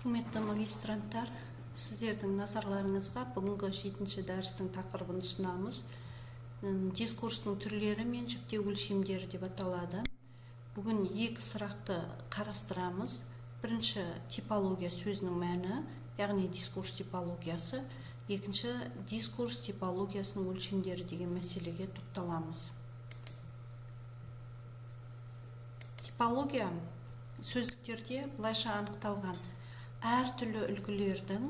Құрметті магистранттар, сіздердің назарларыңызға бүгінгі 7-ші дәрістің тақырыбын ұсынамыз. Дискурстың түрлері мен жіктеу өлшемдері деп аталады. Бүгін екі сұрақты қарастырамыз. Бірінші, типология сөзінің мәні, яғни дискурс типологиясы. Екінші, дискурс типологиясының өлшемдері деген мәселеге тоқталамыз. Типология сөздіктерде былайша анықталған: әртүрлі үлгілердің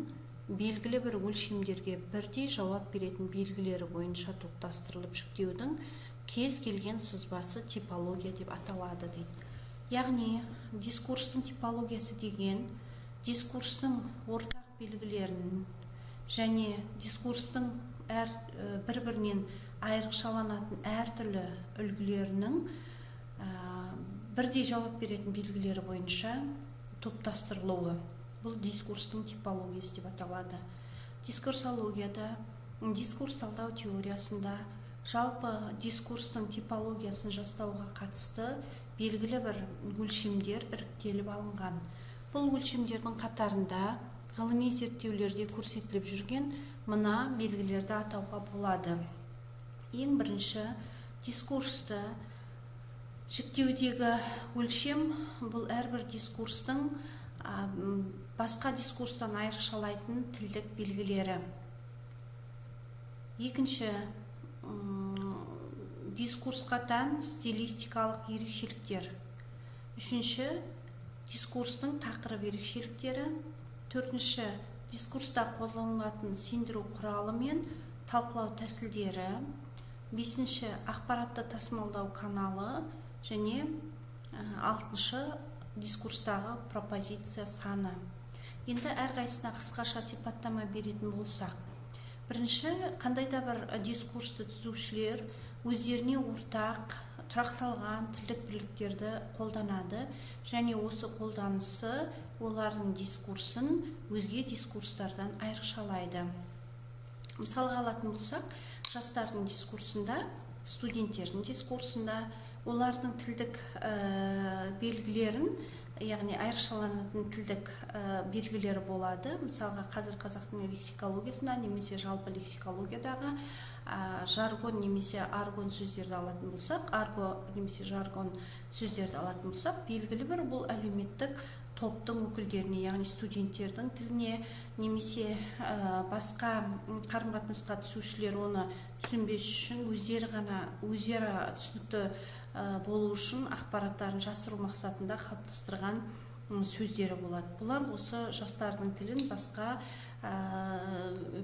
белгілі бір өлшемдерге бірдей жауап беретін белгілері бойынша топтастырылып жіктеудің кез келген сызбасы типология деп аталады дейді. Яғни, дискурстың типологиясы деген дискурстың ортақ белгілерін және дискурстың бір-бірінен айрықшаланатын әртүрлі үлгілерінің бірдей жауап беретін белгілері бойынша топтастырылуы. Бұл дискурстың типологиясы деп аталады. Дискурсологияда, дискурс талдау теориясында жалпы дискурстың типологиясын жасауға қатысты белгілі бір өлшемдер іріктеліп алынған. Бұл өлшемдердің қатарында ғылыми зерттеулерде көрсетіліп жүрген мына белгілерді атауға болады. Ең бірінші, дискурсты жіктеудегі өлшем бұл әрбір дискурстың басқа дискурстан айрықшалайтын тілдік белгілері. Екінші, дискурсқа тән стилистикалық ерекшеліктер. Үшінші, дискурстың тақырып ерекшеліктері. Төртінші, дискурста қолданылатын сендіру құралы мен талқылау тәсілдері. Бесінші, ақпаратты тасымалдау каналы. Және алтыншы, дискурстағы пропозиция саны. Енді әрқайсысына қысқаша сипаттама беретін болсақ. Бірінші, қандай да бір дискурсты түзушілер өздеріне ортақ, тұрақталған тілдік бірліктерді қолданады, және осы қолданысы олардың дискурсын өзге дискурстардан айрықшалайды. Мысалға алатын болсақ, жастардың дискурсында, студенттердің дискурсында олардың тілдік белгілерін, яғни айрықшаланатын тілдік белгілері болады. Мысалға, қазір қазақтың лексикологиясында немесе жалпы лексикологиядағы жаргон немесе аргон сөздерді алатын болсақ, арго немесе жаргон сөздерді алатын болсақ, белгілі бір бұл әлеуметтік топтың өкілдеріне, яғни студенттердің тіліне немесе басқа қарым-қатынасқа түсушілер оны түсінбес үшін өздері түсінікті болу үшін ақпараттарын жасыру мақсатында қалыптастырған сөздері болады. Бұлар осы жастардың тілін басқа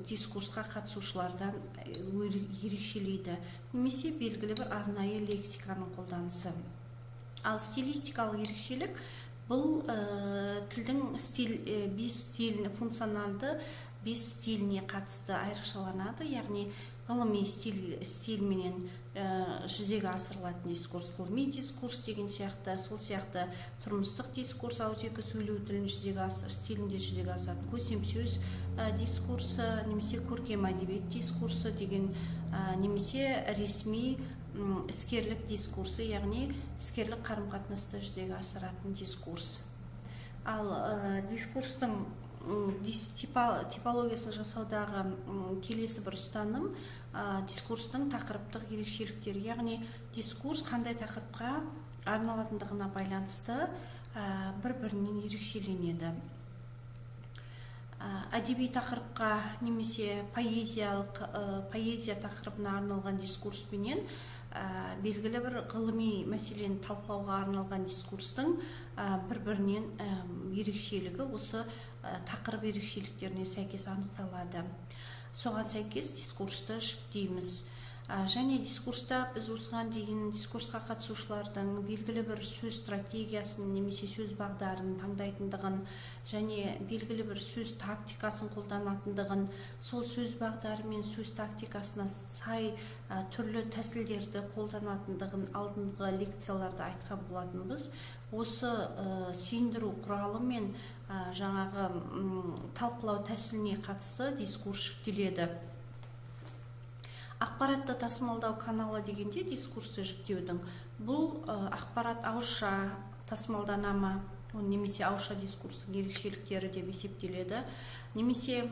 дискурсқа қатысушылардан ерекшелейді, немесе белгілі бір арнайы лексиканың қолданысы. Ал стилистикалық ерекшелік бұл тілдің функционалды 5 стиліне қатысты айрықшаланады, яғни ғылыми стильменен жүзеге асырылатын дискурс, ғылыми дискурс деген сияқты, сол сияқты тұрмыстық дискурс, ауызекі сөйлеу тілін стилінде жүзеге асатын көсем сөз дискурсы, немесе көркем әдебиет дискурсы деген, немесе ресми іскерлік дискурсы, яғни іскерлік қарым-қатынасты жүзеге асыратын дискурс. Ал дискурстың типологиясын жасаудағы келесі бір ұстаным дискурстың тақырыптық ерекшеліктері, яғни дискурс қандай тақырыпқа арналатындығына байланысты бір-бірінен ерекшеленеді. Әдеби тақырыпқа немесе поэзия тақырыбына арналған дискурспенен белгілі бір ғылыми мәселені талқылауға арналған дискурстың бір-бірінен ерекшелігі осы тақырып ерекшеліктеріне сәйкес анықталады. Соған сәйкес дискурсты жіктейміз. Және дискурста біз осыған дейін дискурсқа қатысушылардың белгілі бір сөз стратегиясын немесе сөз бағдарын таңдайтындығын және белгілі бір сөз тактикасын қолданатындығын, сол сөз бағдары мен сөз тактикасына сай түрлі тәсілдерді қолданатындығын алдыңғы лекцияларда айтқан болатынбыз. Осы сендіру құралы мен жаңағы талқылау тәсіліне қатысты дискурс жіктеледі. Ақпаратты тасымалдау каналы дегенде дискурсты жіктеудің бұл ақпарат ауызша тасымалдана ма, немесе ауызша дискурстың ерекшеліктері деп есептеледі. Немесе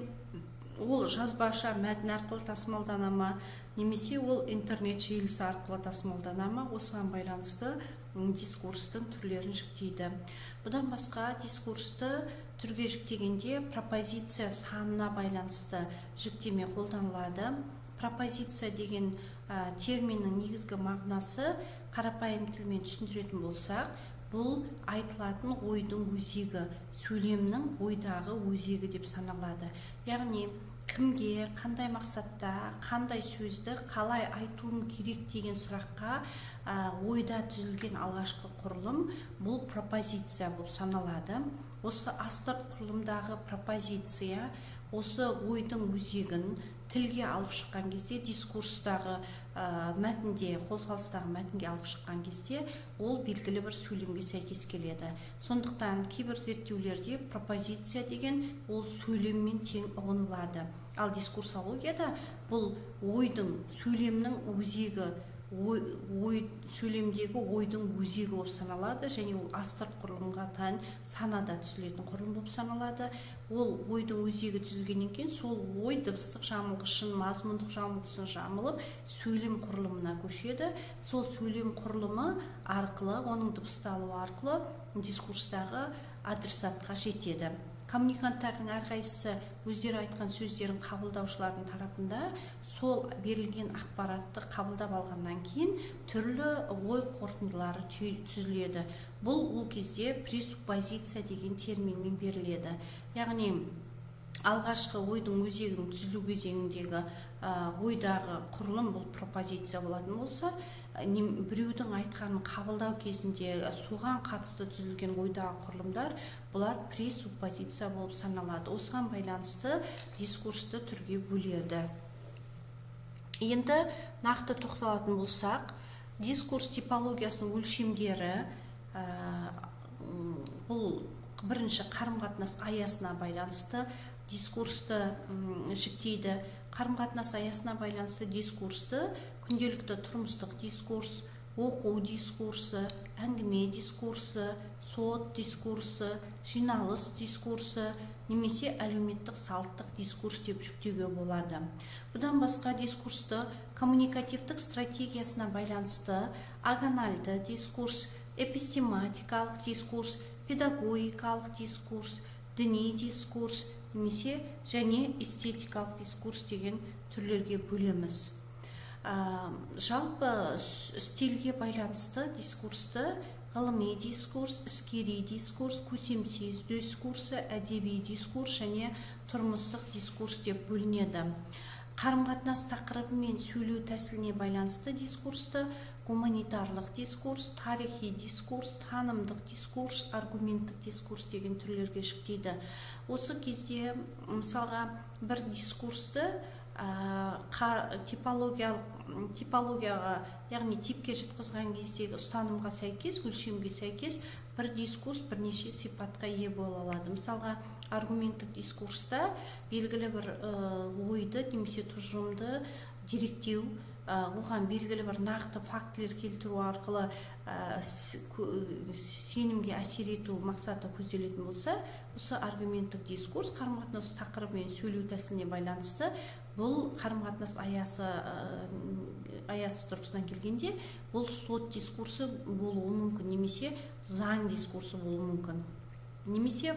ол жазбаша мәтін арқылы тасымалдана ма, немесе ол интернет желісі арқылы тасымалдана ма, осыған байланысты дискурстың түрлерін жіктейді. Бұдан басқа дискурсты түрге жіктегенде пропозиция санына байланысты жіктеме қолданылады. Пропозиция деген терминнің негізгі мағынасы қарапайым тілмен түсіндіретін болсақ, бұл айтылатын ойдың өзегі, сөйлемнің ойдағы өзегі деп саналады. Яғни кімге, қандай мақсатта, қандай сөзді қалай айтуым керек деген сұраққа ойда түзілген алғашқы құрылым бұл пропозиция болып саналады. Осы астырт құрылымдағы пропозиция осы ойдың өзегін тілге алып шыққан кезде, дискурстағы мәтінде, қозғалыстағы мәтінге алып шыққан кезде, ол белгілі бір сөйлемге сәйкес келеді. Сондықтан кейбір зерттеулерде пропозиция деген ол сөйлеммен тең ұғынылады. Ал дискурсологияда бұл ойдың, сөйлемнің өзегі, сөйлемдегі ойдың өзегі болып саналады, және ол астырт құрылымға тән санада түзілетін құрылым болып саналады. Ол ойдың өзегі түзілгеннен кейін сол ой дыбыстық жамылғышын, мазмұндық жамылғысын жамылып сөйлем құрылымына көшеді. Сол сөйлем құрылымы арқылы, оның дыбысталуы арқылы дискурстағы адресатқа жетеді. Коммуниканттардың әрқайсысы өздері айтқан сөздерін қабылдаушылардың тарапында сол берілген ақпаратты қабылдап алғаннан кейін түрлі ой қорытындылары түзіледі. Бұл ол кезде пресуппозиция деген терминмен беріледі. Яғни алғашқы ойдың өзегінің түзілу кезеңіндегі ойдағы құрылым бұл пропозиция болатын болса, біреудің айтқанын қабылдау кезінде соған қатысты түзілген ойдағы құрылымдар бұлар пресуппозиция болып саналады. Осыған байланысты дискурсты түрге бөледі. Енді нақты тоқталатын болсақ, дискурс типологиясының өлшемдері бұл бірінші қарым-қатынас аясына байланысты дискурсты жіктейді. Қарым-қатынас аясына байланысты дискурсты күнделікті тұрмыстық дискурс, оқу дискурсы, әңгіме дискурсы, сот дискурсы, жиналыс дискурсы, немесе әлеуметтік салттық дискурс деп жіктеуге болады. Бұдан басқа дискурсты коммуникативтік стратегиясына байланысты агональды дискурс, эпистематикалық дискурс, педагогикалық дискурс, діни дискурс, немесе және эстетикалық дискурс деген түрлерге бөлеміз. Жалпы стильге байланысты дискурсты ғылыми дискурс, іскери дискурс, көсемсез дискурсы, әдеби дискурс және тұрмыстық дискурс деп бөлінеді. Қарым-қатынас тақырыбы мен сөйлеу тәсіліне байланысты дискурсты гуманитарлық дискурс, тарихи дискурс, танымдық дискурс, аргументтік дискурс деген түрлерге жіктейді. Осы кезде мысалға бір дискурсты типологияға, яғни типке жатқызған кездегі ұстанымға сәйкес, өлшемге сәйкес бір дискурс бірнеше сипатқа ие бола алады. Мысалға, аргументтік дискурста белгілі бір ойды немесе тұжырымды деректеу, оған белгілі бір нақты фактілер келтіру арқылы сенімге әсер ету мақсаты көзделетін болса, осы аргументтік дискурс қарым-қатынас тақырыбы мен сөйлеу тәсіліне байланысты бұл қарым-қатынас аясы тұрғысынан келгенде бұл сот дискурсы болуы мүмкін, немесе заң дискурсы болуы мүмкін, немесе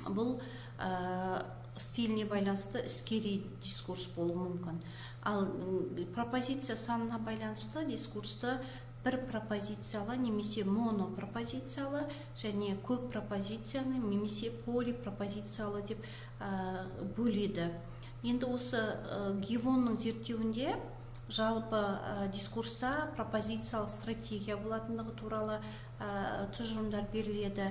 бұл стиліне байланысты іскери дискурс болуы мүмкін. Ал пропозиция санына байланысты дискурсты бір пропозициялы немесе монопропозициялы және көп пропозицияны немесе полипропозициялы деп бөледі. Енді осы Гивонның зерттеуінде жалпы дискурста пропозициялық стратегия болатындығы туралы тұжырымдар беріледі.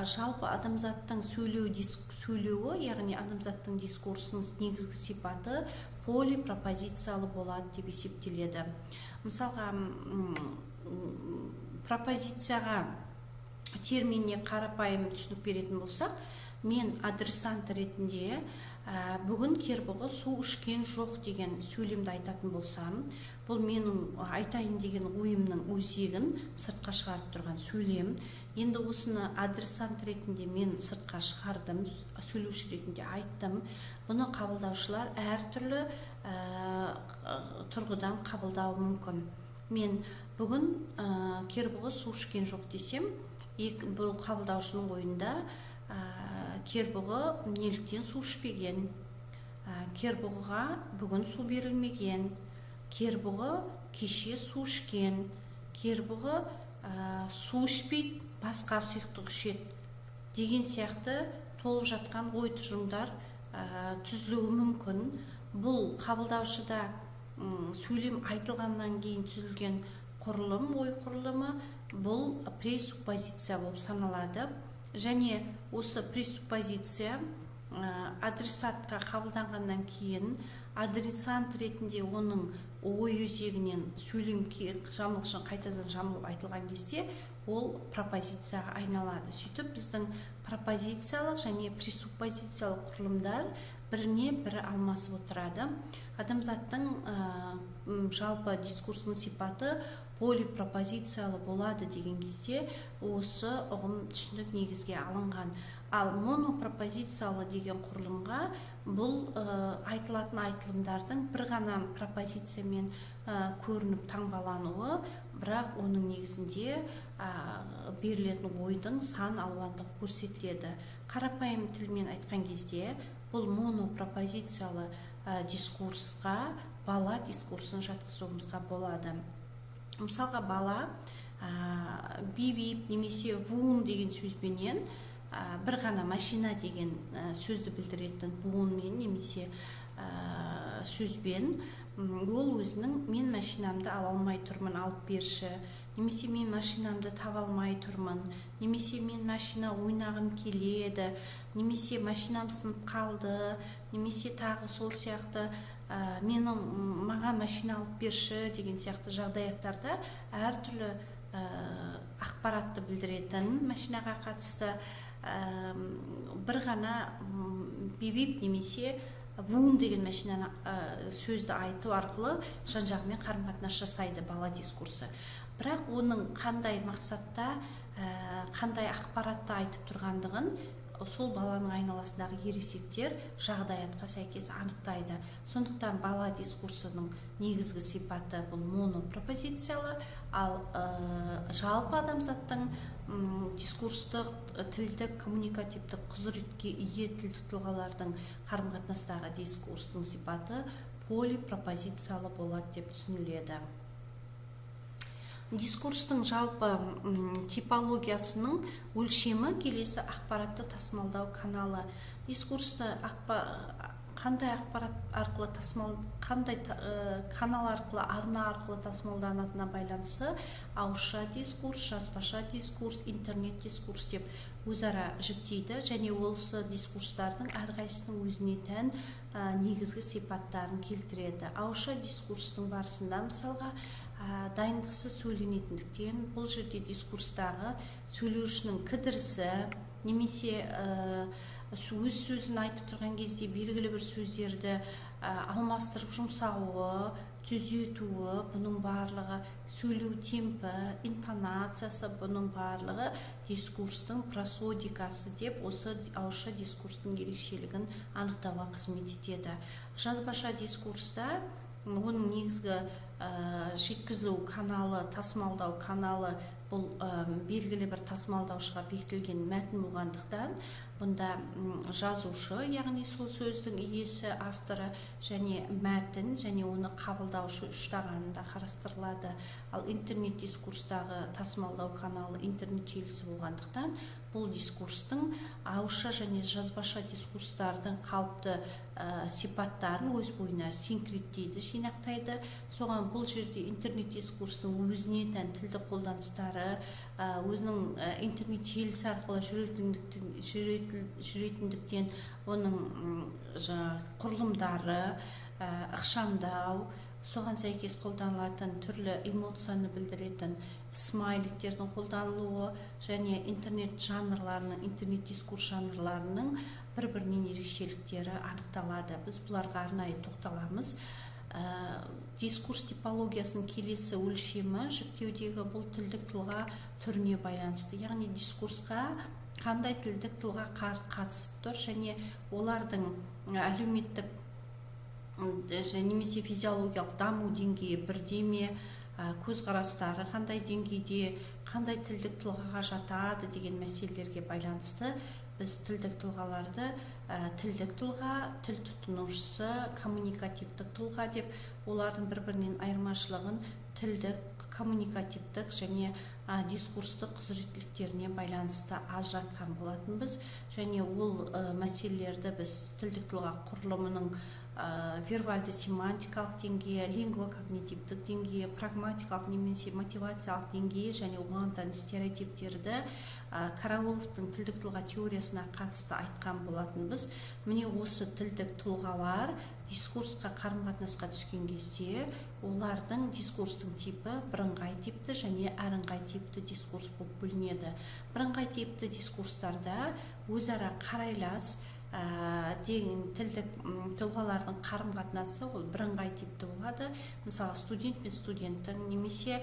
Жалпы адамзаттың сөйлеуі, яғни адамзаттың дискурсының негізгі сипаты полипропозициялы болады деп есептеледі. Мысалға, пропозицияға терминіне қарапайым түсінік беретін болсақ, мен адресант ретінде бүгін Кербұғы су ішкен жоқ деген сөйлемді айтатын болсам, бұл менің айтайын деген ойымның өзегін сыртқа шығарып тұрған сөйлем. Енді осыны адресант ретінде мен сыртқа шығардым, сөйлеуші ретінде айттым. Бұны қабылдаушылар әртүрлі тұрғыдан қабылдауы мүмкін. Мен бүгін Кербұғы су ішкен жоқ десем, бұл қабылдаушының ойында Кербұғы неліктен су ішпеген, Кербұғыға бүгін су берілмеген, Кербұғы кеше су ішкен, Кербұғы су ішпейді, басқа сұйықтық ішеді деген сияқты толып жатқан ой тұжырымдар түзілуі мүмкін. Бұл қабылдаушыда сөйлем айтылғаннан кейін түзілген құрылым, ой құрылымы, бұл пресуппозиция болып саналады. Және осы пресуппозиция адресатқа қабылданғаннан кейін адресант ретінде оның ой өзегінен сөйлем жамылғышын қайтадан жамылып айтылған кезде ол пропозицияға айналады. Сөйтіп біздің пропозициялық және пресуппозициялық құрылымдар біріне бірі алмасып отырады. Адамзаттың жалпы дискурсының сипаты полипропозициялы болады деген кезде осы ұғым түсінік негізге алынған. Ал монопропозициялы деген құрылымға бұл айтылатын айтылымдардың бір ғана пропозициямен көрініп таңбалануы, бірақ оның негізінде берілетін ойдың сан алуандығы көрсетіледі. Қарапайым тілмен айтқан кезде бұл монопропозициялы дискурсқа бала дискурсын жатқызуымызға болады. Мысалға, бала бip немесе вун деген сөзбенен бір ғана машина деген сөзді білдіретін буынмен немесе сөзбен ол өзінің мен машинамды ала алмай тұрмын, алып берші, немесе мен машинамды таба алмай тұрмын, немесе мен машина ойнағым келеді, немесе машинам сынып қалды, немесе тағы сол сияқты маған машина алып берші деген сияқты жағдаяттарда әртүрлі ақпаратты білдіретін машинаға қатысты бір ғана бip немесе вун деген машинаны сөзді айту арқылы жан-жағымен қарым-қатынас жасайды бала дискурсы. Бірақ оның қандай мақсатта, қандай ақпаратты айтып тұрғандығын сол баланың айналасындағы ересектер жағдаятқа сәйкес анықтайды. Сондықтан бала дискурсының негізгі сипаты бұл монопропозициялы, ал жалпы адамзаттың дискурстық, тілдік, коммуникативтік құзыретке ие тілдік тұлғалардың қарым-қатынастағы дискурсының сипаты полипропозициялы болады деп түсініледі. Дискурстың жалпы типологиясының өлшемі келесі: ақпаратты тасымалдау каналы. Дискурсты қандай ақпарат арқылы қандай канал арқылы, арна арқылы тасымалданатынына байланысты ауызша дискурс, жазбаша дискурс, интернет дискурс деп өзара жіктейді, және осы дискурстардың әрқайсысының өзіне тән негізгі сипаттарын келтіреді. Ауызша дискурстың барысында мысалға дайындықсыз сөйленетіндіктен бұл жерде дискурстағы сөйлеушінің кідірісі немесе өз сөзін айтып тұрған кезде белгілі бір сөздерді алмастырып жұмсауы, түзетуі, бұның барлығы сөйлеу темпі, интонациясы, бұның барлығы дискурстың просодикасы деп осы ауызша дискурстың ерекшелігін анықтауға қызмет етеді. Жазбаша дискурста оның негізгі жеткізілу каналы, тасымалдау каналы бұл белгілі бір тасымалдаушыға бекітілген мәтін болғандықтан, бұнда жазушы, яғни сол сөздің иесі, авторы және мәтін және оны қабылдаушы үштағанында қарастырылады. Ал интернет дискурстағы тасымалдау каналы интернет желісі болғандықтан, бұл дискурстың ауызша және жазбаша дискурстардың қалыпты сипаттарын өз бойына синкреттейді, жинақтайды. Соған бұл жерде интернет дискурстың өзіне тән тілді қолданыстары, өзінің интернет желісі арқылы жүретіндіктен оның құрылымдары, ықшамдау, соған сәйкес қолданылатын түрлі эмоцияны білдіретін смайликтердің қолданылуы және интернет дискурс жанрларының бір-бірінен ерекшеліктері анықталады. Біз бұларға арнайы тоқталамыз. Дискурс типологиясының келесі өлшемі жіктеудегі бұл тілдік тұлға түріне байланысты. Яғни дискурсқа қандай тілдік тұлға қатысып тұр және олардың әлеуметтік немесе физиологиялық даму деңгейі бірдей ме, көзқарастары қандай деңгейде, қандай тілдік тұлғаға жатады деген мәселелерге байланысты біз тілдік тұлғаларды тілдік тұлға, тіл тұтынушысы, коммуникативтік тұлға деп олардың бір-бірінен айырмашылығын тілдік, коммуникативтік және дискурстық құзыреттіліктеріне байланысты ажыратқан болатынбыз. Және ол мәселелерді біз тілдік тұлға құрылымының вербальды семантикалық деңгейі, лингво-когнитивтік деңгейі, прагматикалық немесе мотивациялық деңгейі және оған тән стереотиптерді Карауловтың тілдік тұлға теориясына қатысты айтқан болатынбыз. Міне осы тілдік тұлғалар дискурсқа қарым-қатынасқа түскен кезде олардың дискурстың типі бірыңғай типті және әріңғай типті дискурс болып бөлінеді. Бірыңғай типті дискурстарда өзара қарайлас деген тілдік тұлғалардың қарым-қатынасы ол бірыңғай типті болады. Мысалы, студент пен студенттің немесе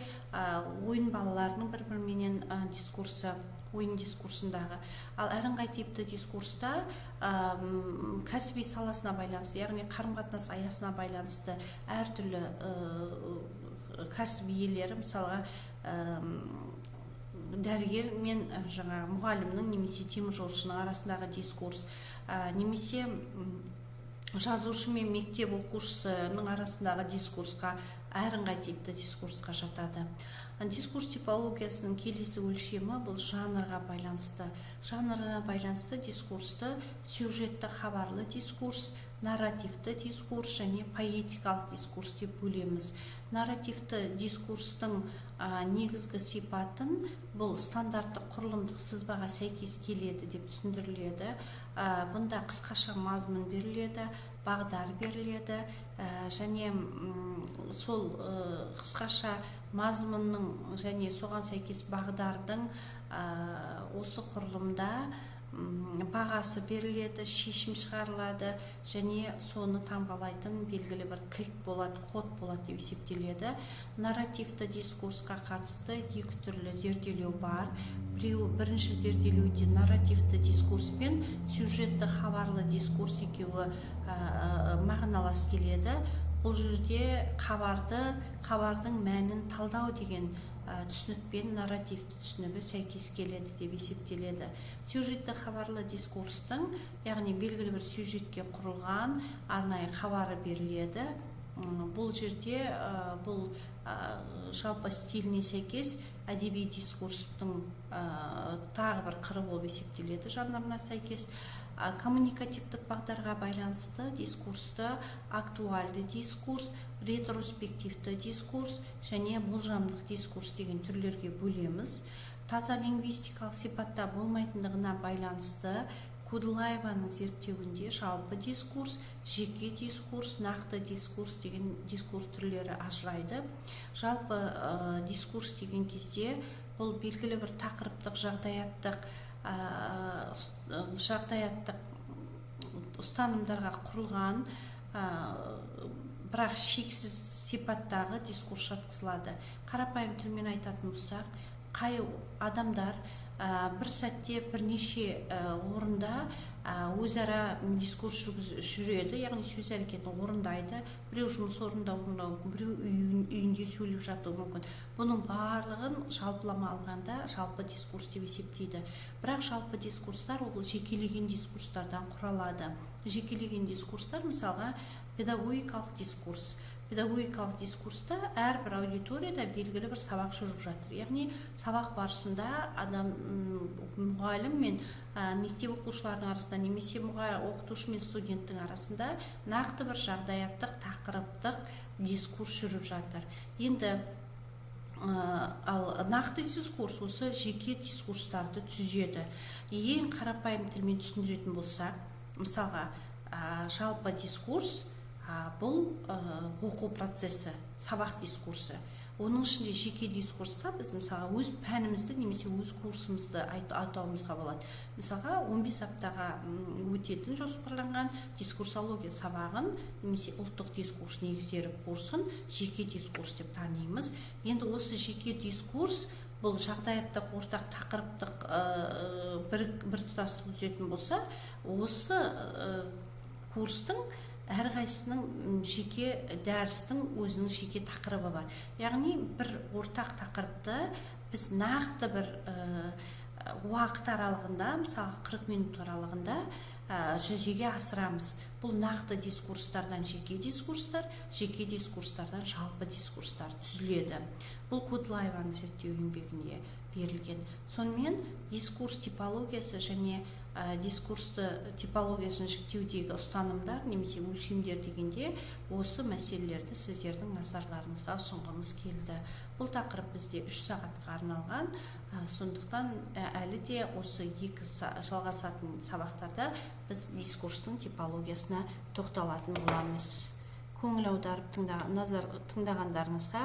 ойын балаларының бір-біріменен дискурсы, ойын дискурсындағы. Ал әріңғай типті дискурста кәсіби саласына байланысты, яғни қарым-қатынас аясына байланысты әртүрлі кәсіп иелері, мысалға дәрігер мен мұғалімнің немесе теміржолшының арасындағы дискурс, немесе жазушы мен мектеп оқушысының арасындағы дискурсқа, әріңғай типті дискурсқа жатады. Дискурс типологиясының келесі өлшемі бұл жанрға байланысты. Жанрына байланысты дискурсты сюжетті хабарлы дискурс, нарративті дискурс және поэтикалық дискурс деп бөлеміз. Нарративті дискурстың негізгі сипатын бұл стандартты құрылымдық сызбаға сәйкес келеді деп түсіндіріледі. Бұнда қысқаша мазмұн беріледі, бағдар беріледі және сол қысқаша мазмұнның және соған сәйкес бағдардың осы құрылымда бағасы беріледі, шешім шығарылады және соны таңбалайтын белгілі бір кілт болады, код болады деп есептеледі. Нарративті дискурсқа қатысты екі түрлі зерделеу бар. Бірінші зерделеуде нарративті дискурс пен сюжетті хабарлы дискурс екеуі мағыналас келеді. Бұл жерде хабардың мәнін талдау деген түсінікпен нарративті түсінігі сәйкес келеді деп есептеледі. Сюжетті хабарлы дискурстың, яғни белгілі бір сюжетке құрылған арнайы хабары беріледі. Бұл жерде бұл жалпы стиліне сәйкес әдеби дискурстың тағы бір қыры болып есептеледі жанрына сәйкес. Коммуникативтік бағдарға байланысты дискурсты актуальды дискурс, ретроспективті дискурс және болжамдық дискурс деген түрлерге бөлеміз. Таза лингвистикалық сипатта болмайтындығына байланысты Кудлаеваның зерттеуінде жалпы дискурс, жеке дискурс, нақты дискурс деген дискурс түрлері ажырайды. Жалпы дискурс деген кезде бұл белгілі бір тақырыптық, жағдаяттық ұстанымдарға құрылған, бірақ шексіз сипаттағы дискурс жатқызылады. Қарапайым тілмен айтатын болсақ, қай адамдар бір сәтте бірнеше орында өзара дискурс жүреді, яғни сөз әрекетін орындайды. Біреу жұмыс орнында орындауы мүмкін, біреу үйінде сөйлеп жатуы мүмкін. Бұның барлығын жалпылама алғанда жалпы дискурс деп есептейді. Бірақ жалпы дискурстар ол жекелеген дискурстардан құралады. Жекелеген дискурстар мысалға педагогикалық дискурс. Педагогикалық дискурста әрбір аудиторияда белгілі бір сабақ жүріп жатыр. Яғни сабақ барысында мұғалім мен мектеп оқушыларының арасында немесе оқытушы мен студенттің арасында нақты бір жағдаяттық, тақырыптық дискурс жүріп жатыр. Енді ал нақты дискурс осы жеке дискурстарды түзеді. Ең қарапайым тілмен түсіндіретін болсақ, мысалға жалпы дискурс Бұл оқу процесі, сабақ дискурсы. Оның ішінде жеке дискурсқа біз мысалға өз пәнімізді немесе өз курсымызды атауымызға болады. Мысалға 15 аптаға өтетін жоспарланған дискурсология сабағын немесе ұлттық дискурс негіздері курсын жеке дискурс деп танимыз. Енді осы жеке дискурс бұл жағдаяттық ортақ тақырыптық бір тұтастық түзетін болса, осы курстың әрқайсысының жеке дәрістің өзінің жеке тақырыбы бар. Яғни бір ортақ тақырыпты біз нақты бір уақыт аралығында, мысалы 40 минут аралығында жүзеге асырамыз. Бұл нақты дискурстардан жеке дискурстардан жалпы дискурстар түзіледі. Бұл Кудлаеваның зерттеу еңбегінде берілген. Сонымен дискурс типологиясы және дискурсты типологиясын жіктеудегі ұстанымдар немесе өлшемдер дегенде осы мәселелерді сіздердің назарларыңызға ұсынғымыз келді. Бұл тақырып бізде 3 сағатқа арналған, сондықтан әлі де осы 2 жалғасатын сабақтарда біз дискурстың типологиясына тоқталатын боламыз. Көңіл аударып тыңдағандарыңызға